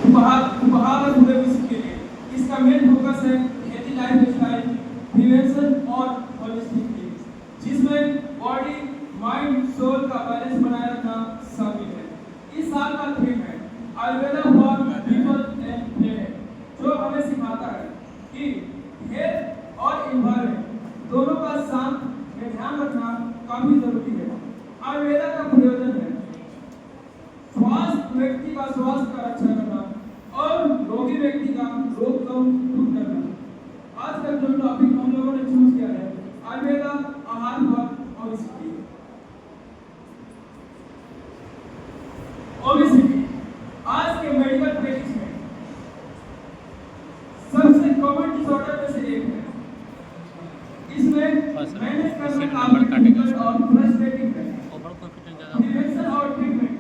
उपहार हुए विश्व के लिए। इसका मेन फोकस है हेल्दी लाइफ स्टाइल, प्रिवेंशन और होलिस्टिक नीड्स, जिसमें बॉडी, माइंड, सोल का बैलेंस बनाए रखना शामिल है। इस साल का थीम है Ayurveda for people and planet, जो हमें सिखाता है कि हेल्थ और इन्वायरमेंट दोनों का साथ में ध्यान रखना काफी जरूरी है। आयुर्वेदा का प्रयोजन है स्वास्थ्य व्यक्ति का स्वास्थ्य का रक्षा करना और रोगी व्यक्ति का रोग को दूर करना। आज का जो टॉपिक हम लोगों ने चूज किया है आयुर्वेदा आहार पर ओबेसिटी। ओबेसिटी आज के मेडिकल प्रैक्टिस में सबसे कॉमन डिसऑर्डर में से एक है। इसमें मैनेज करना काफी डिफिकल्ट और फ्रस्ट्रेटिंग है। प्रिवेंशन और ट्रीटमेंट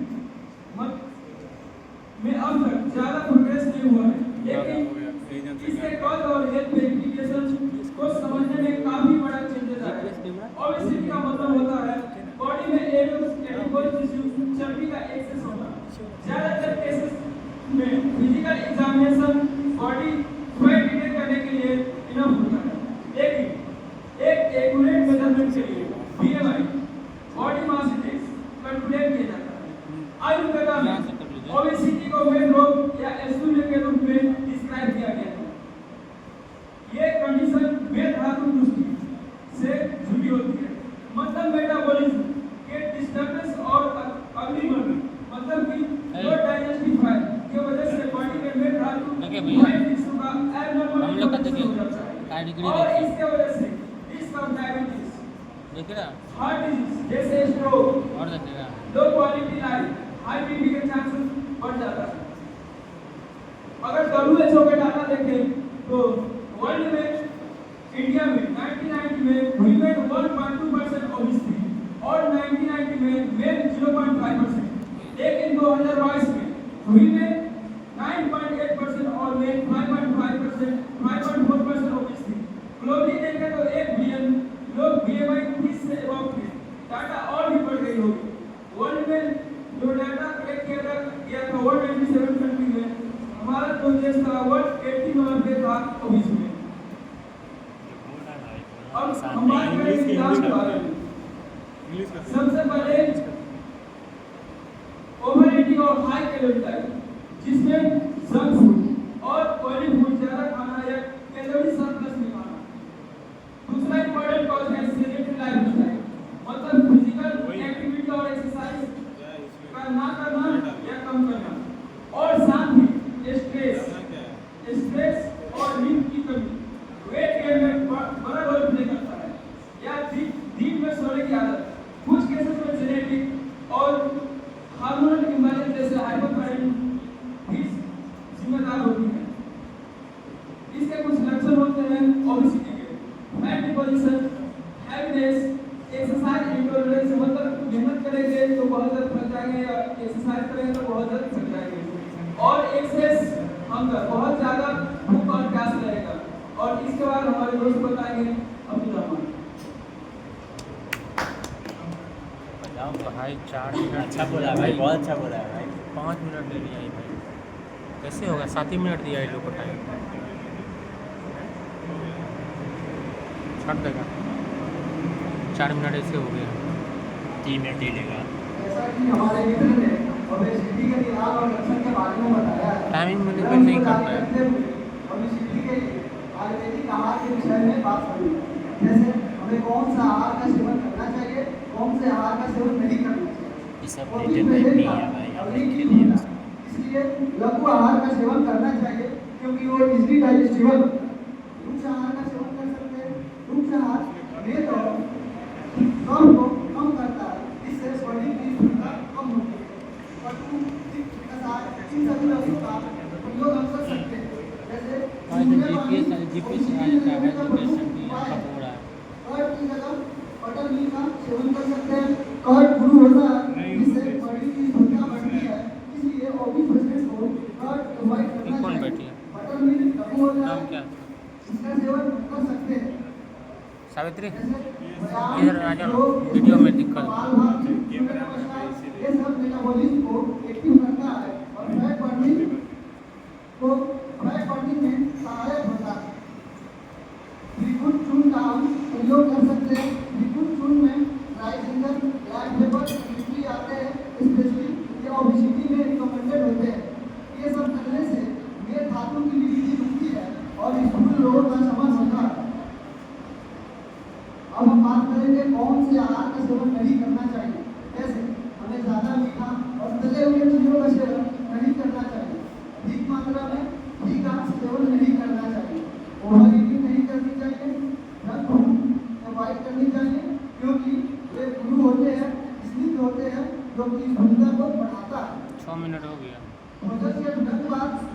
में अब तक ज्यादा प्रोग्रेस नहीं हुआ है, लेकिन इसके कॉज और हेल्थ इम्प्लीकेशंस को समझने में काफी बड़ा चेंजेस आया है। ओबेसिटी का मतलब होता है बॉडी में एडिपोज टिश्यू चर्बी का एक्सेस होना। ज्यादातर केसेस में physical examination body weight detect करने के लिए इनफ होता है, लेकिन एक एक्यूरेट मेजरमेंट के लिए BMI body mass index calculate किया जाता है। आयुर्वेदा में ओबेसिटी को वेट रोग या एस्टूडियो के रूप में डिस्क्राइब किया गया है। ये कंडीशन मेद धातु पुष्टि से जुड़ी होती है, मतलब मेटाबॉलिज्म के डिस्टर्बेंस और अग्निमन, मतलब कि लो डाइजेस्टिव फाइल की वजह से बॉडी में मेद धातु टिश्यू का एब्नॉर्मल हो जाता है और इसके वजह से risk of diabetes, heart disease जैसे स्ट्रोक और low quality life, high BP के चांसेस बढ़ जाता है। अगर WHO के डाटा देखें तो वर्ल्ड में इंडिया में 1990 में वुमेन 1.2% ओबेसिटी और 1990 में मेन 0.5%, लेकिन 2022 में वुमेन 9.8% और मेन 5.4% ओबेसिटी। ग्लोबली देखें तो 1 बिलियन लोग BMI 30 से अबव थे। डाटा और भी बढ़ गई होगी। वर्ल्ड में जो डाटा कलेक्ट किया था 197 कंट्री में, हमारा जो देश था 180 नंबर पे था ओबेस में। अब हम बात करेंगे इलाज के बारे में। सबसे पहले ओवर ईटिंग और हाई कैलोरी डाइट, जिसमें जंक फूड और ऑयली फूड ज्यादा खाना या कैलोरी सरप्लस में खाना। दूसरा इंपॉर्टेंट कॉज है सेडेंटरी लाइफस्टाइल, मतलब फिजिकल एक्टिविटी और एक्सरसाइज ना करना या कम करना, और साथ ही स्ट्रेस और नींद की कमी वेट गेन में बड़ा रोल प्ले करता है, या दिन में सोने की आदत। कुछ केसेस में जेनेटिक और हार्मोनल इम्बैलेंस जैसे हाइपोथायराइडिज्म भी जिम्मेदार होती है। इसके कुछ लक्षण होते हैं ओबेसिटी के: fat deposition, heaviness, exercise intolerance, मतलब मेहनत करेंगे तो बहुत ज्यादा थक जाएंगे या एक्सरसाइज करेंगे तो बहुत ज्यादा थक जाएंगे, और एक्सेस हंगर, बहुत ज्यादा भूख और प्यास रहेगा। और इसके बाद हमारे दोस्त बताएंगे अब्दुल रहमान। भाई 4 मिनट अच्छा बोला भाई, बहुत अच्छा बोला भाई। 5 मिनट ले लिया भाई, कैसे होगा? 7 ही मिनट दिया है लोग को टाइम, छट देगा। 4 मिनट ऐसे हो गया, 3 मिनट ही लेगा। जैसा कि हमारे मित्र ने ओबेसिटी के इलाज और लक्षण के बारे में बताया है, टाइमिंग मैनेजमेंट नहीं करता है। ओबेसिटी के आयुर्वेदिक आहार के विषय में बात करूँ, जैसे हमें कौन सा आहार का सेवन करना चाहिए, कौन से आहार का सेवन नहीं करना चाहिए। ये सब डिटेल नहीं है भाई, हमने के लिए इसलिए लघु आहार का सेवन करना चाहिए क्योंकि वो इजीली डाइजेस्टेबल। रुक्ष आहार का सेवन कर सकते हैं। रुक्ष आहार में तो कफ को कम करता है, इससे शरीर की क्षमता कम होती है। कटु, कसार, इन सभी लक्षणों का उपयोग हम कर सकते हैं। जैसे कर्ड की जगह बटर मिल्क का सेवन कर सकते हैं। कर्ड गुरु होता है, जिससे शरीर की क्षमता बढ़ती है, इसलिए ओबीस पेशेंट्स को कर्ड अवॉइड करना चाहिए। बटर मिल्क लघु होता है, इसका सेवन कर सकते हैं। सावित्री इधर आ जाओ, वीडियो में दिक्कत। ये सब मेटाबॉलिज्म को एक्टिव करता है और फैट बर्निंग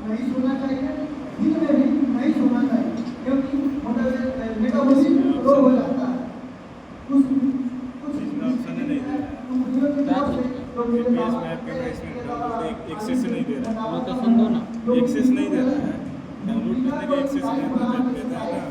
नहीं सोना चाहिए, दिन में भी नहीं सोना चाहिए, क्योंकि मतलब मेटाबॉलिज्म स्लो हो जाता है। कुछ इसमें ऑप्शन ही नहीं दे रहा है। कंपनियों की तरफ से तो मुझे GPS मैप कैमरा इसमें डाउनलोड एक्सेस नहीं दे रहा है। लोकेशन दो ना। एक्सेस नहीं दे रहा है, डाउनलोड करने का एक्सेस नहीं देता है ना,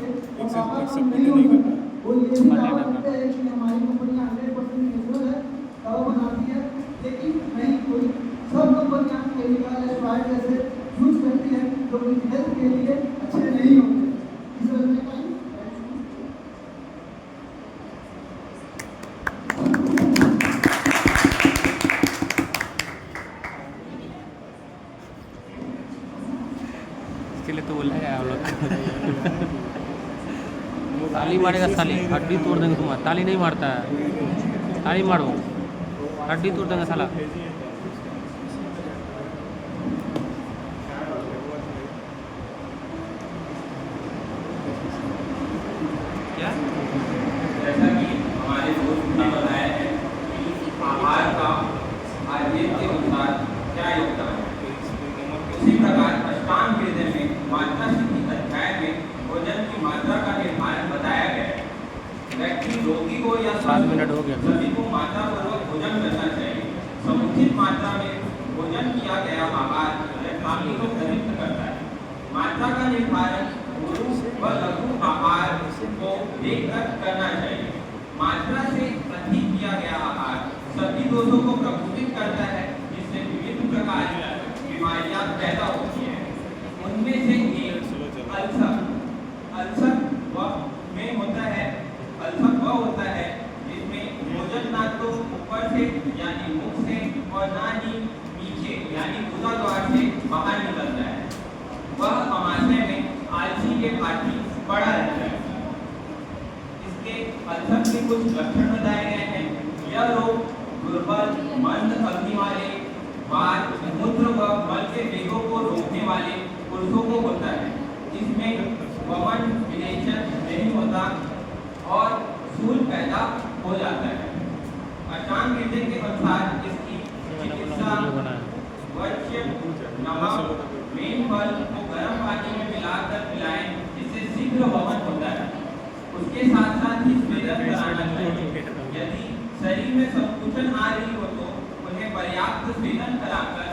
एक्सेस सपोर्ट नहीं कर रहा है। वो ये भी दावा करते हैं कि हमारी कंपनियां 100% नेचुरल है, दवा बनाती है, लेकिन नहीं, कोई सब कंपनियां केमिकल एस्ट्रॉइड जैसे यूज करती है जो हेल्थ के लिए अच्छे नहीं होते। इस वजह से कहीं इसके लिए तो बोला है आप लोग ताली मारेगा साली, हड्डी तोड़ देंगे तुम्हारा। ताली नहीं मारता है, ताली मारो, हड्डी तोड़ देंगे साला। क्या जैसा कि हमारे दोस्त ने बताया है कि आहार का आयुर्वेद के अनुसार क्या योगदान है, उसी प्रकार अष्टांग हृदय में मात्रा स्थिति अध्याय में भोजन की मात्रा का निर्धारण बताया गया है। व्यक्ति रोगी को या 7 मिनट हो गया। सभी को मात्रा पूर्वक भोजन करना चाहिए। समुचित मात्रा में भोजन किया गया आहार यथार्थी को प्रयुक्त करता है। मात्रा का निर्धारण गुरु व लघु आहार को देखकर करना चाहिए। मात्रा से अधिक किया गया आहार सभी दोषों को प्रकोपित करता है, जिससे विभिन्न प्रकार की बीमारियां पैदा होती हैं। उनमें से एक अल्सर वह होता है जिसमें भोजन ना तो ऊपर से यानी मुख से और ना ही नीचे यानी गुदाद्वार से बाहर निकलता है। वह अमाशय में आलसी के भांति पड़ा रहता है। इसके अल्सर के कुछ लक्षण बताए गए हैं। यह रोग दुर्बल, मंद अग्नि वाले, बाल, मूत्र व मल के वेगों को रोकने वाले पुरुषों को होता है। इसमें वमन विरेचन नहीं होता और सूल पैदा हो जाता है। अष्टांग हृदय के अनुसार इसकी चिकित्सा वज्र, नमक, मेन फल को गर्म पानी में मिलाकर पिलाएं, जिससे शीघ्र वमन होता है। उसके साथ साथ ही स्वेदन कराना चाहिए। यदि शरीर में संकुचन आ रही हो तो उन्हें पर्याप्त स्वेदन कराकर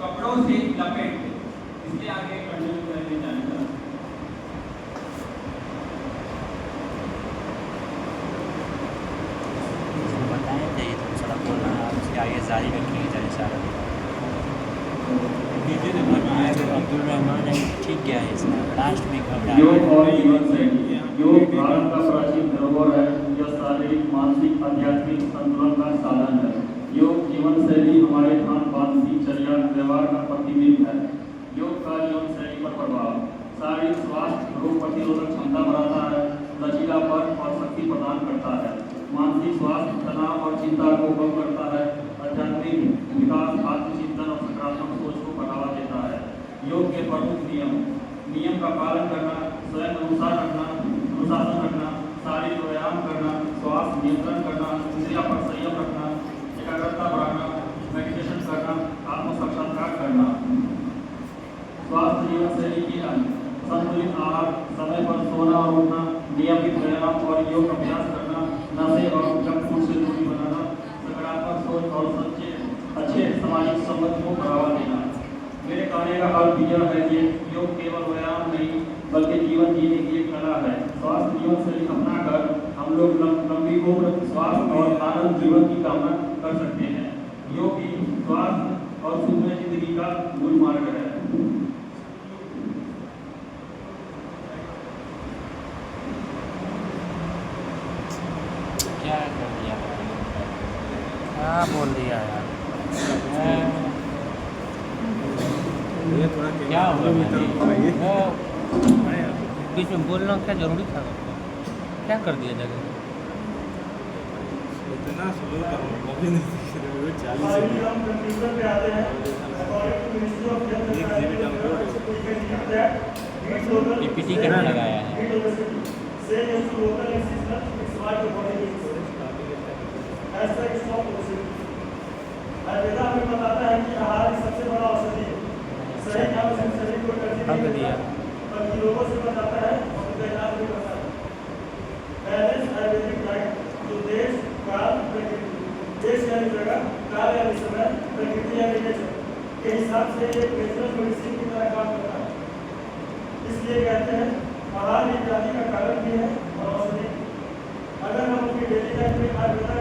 कपड़ों से लपेट दें। इसके आगे कंटिन्यू करने जाएगा। बताया चाहिए तो सारा बोलना है, उसके आगे जारी रखेंगे जैसे सारा। अब्दुल रहमान ने ठीक किया है इसका, लास्ट में योग और जीवन शैली। योग भारत का प्राचीन धरोहर है। यह शारीरिक, मानसिक, आध्यात्मिक संतुलन का साधन है। योग जीवन शैली हमारे खान पान, दिनचर्या, व्यवहार का प्रतिबिंब है। योग का जीवन शैली पर प्रभाव: शारीरिक स्वास्थ्य, रोग प्रतिरोधक क्षमता बढ़ाता है, लचीलापन और शक्ति प्रदान करता है। मानसिक स्वास्थ्य, तनाव और चिंता को कम करता है। आध्यात्मिक विकास, आत्मचिंतन और सकारात्मक सोच को बढ़ावा देता है। योग के प्रमुख नियम का पालन करना, स्वयं अनुशासन रखना, शारीरिक व्यायाम करना, श्वास नियंत्रण करना, इंद्रिया पर संयम रखना, एकाग्रता बढ़ाना, मेडिटेशन करना, आत्म साक्षात्कार करना। स्वास्थ्य जीवन शैली की संतुलित आहार, समय पर सोना और उठना, नियमित व्यायाम और योग अभ्यास करना, नशे और जंक फूड से दूरी बनाना, सकारात्मक सोच और अच्छे सामाजिक संबंध को बढ़ावा देना। मेरे कहने का अर्थ यह है कि योग केवल व्यायाम नहीं बल्कि जीवन जीने की एक कला है। स्वास्थ्य जीवन शैली अपनाकर हम लोग लंबी उम्र, स्वास्थ्य और आनंद जीवन की कामना कर सकते हैं। योग ही स्वास्थ्य और सुखमय जिंदगी का मूल मार्ग है। क्या कर दिया क्या बोल दिया यार। ये थोड़ा क्या हुआ भाई? वो बीच में बोलना क्या जरूरी था? क्या कर दिया जगह? इतना स्लो था, कभी नहीं दिख रहा है। 40 आगे हम कंप्यूटर पे आते हैं। According to ministry of health and family PPT कितना लगाया है? Say yes to local existence, it's not your body is as such it's not possible. Ayurveda हमें बताता है कि आहार की सबसे बड़ा औषधि है। सही काम से शरीर हक दिया। बल्कि रोगों से बचाता है और उनका इलाज भी करता है। बैलेंस आयुर्वेदिक डाइट जो देश काल प्रकृति, देश यानी जगह, काल यानी समय, प्रकृति यानी नेचर के हिसाब से एक नेचुरल मेडिसिन की तरह काम करता है। इसलिए कहते हैं महान व्याधि का कारण भी है और औषधि। अगर हम अपनी डेली लाइफ में आयुर्वेदा